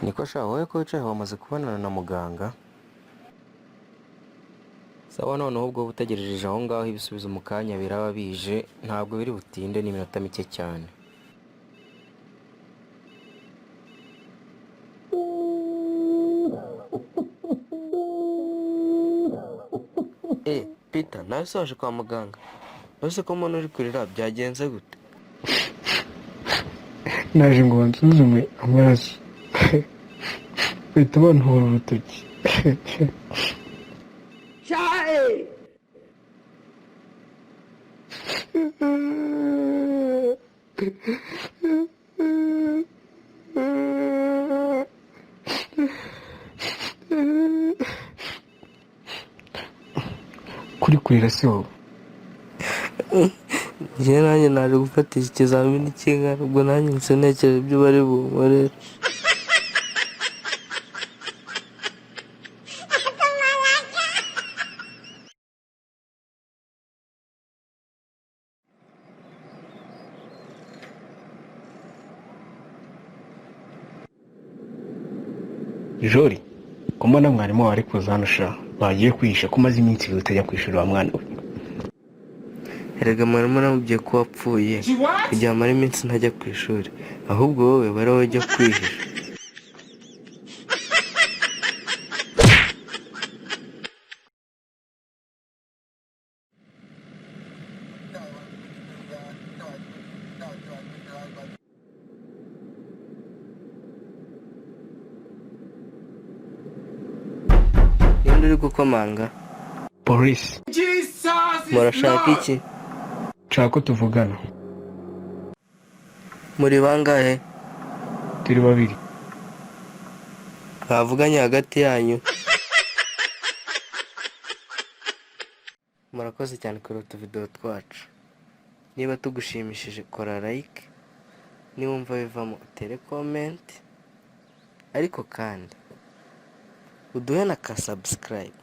Niko sha wowe ko wicaye wamaze kubonana na muganga? Sawa noneho ubwo utegereje aho ngaho ibisubizo mu kanya biraba bije ntabwo biri butinde n'iminota mike cyane. Peter nawe se waje kwa muganga? Ese ko umuntu uri kurira byagenze gute? Naje ngo bansuzume amaraso bahita bantora urutoki. Kuri kurira se wowe? Njye nanjye naje gufatisha ikizamini cy'ingano ubwo nanjye nse ntekereza ibyo bari bunkorere. Jori, ko mbona mwarimu wawe ari kuza hano sha bagiye kwihisha ko umaze iminsi ibiri utajya ku ishuri wa mwana we? Erega mwarimu namubwiye ko wapfuye kugira amare iminsi ntajya ku ishuri, ahubwo wowe bari wowe ujya kwihisha. Ninde uri gukomanga? Polisi. Murashaka iki? Nshaka ko tuvugana. Muri bangahe? Turi babiri. Bavuganye hagati yanyu. Murakoze cyane kuri utu video twacu. Niba tugushimishije kora like, niwumva bivamo utere comment, ariko kandi uduhe na ka subscribe.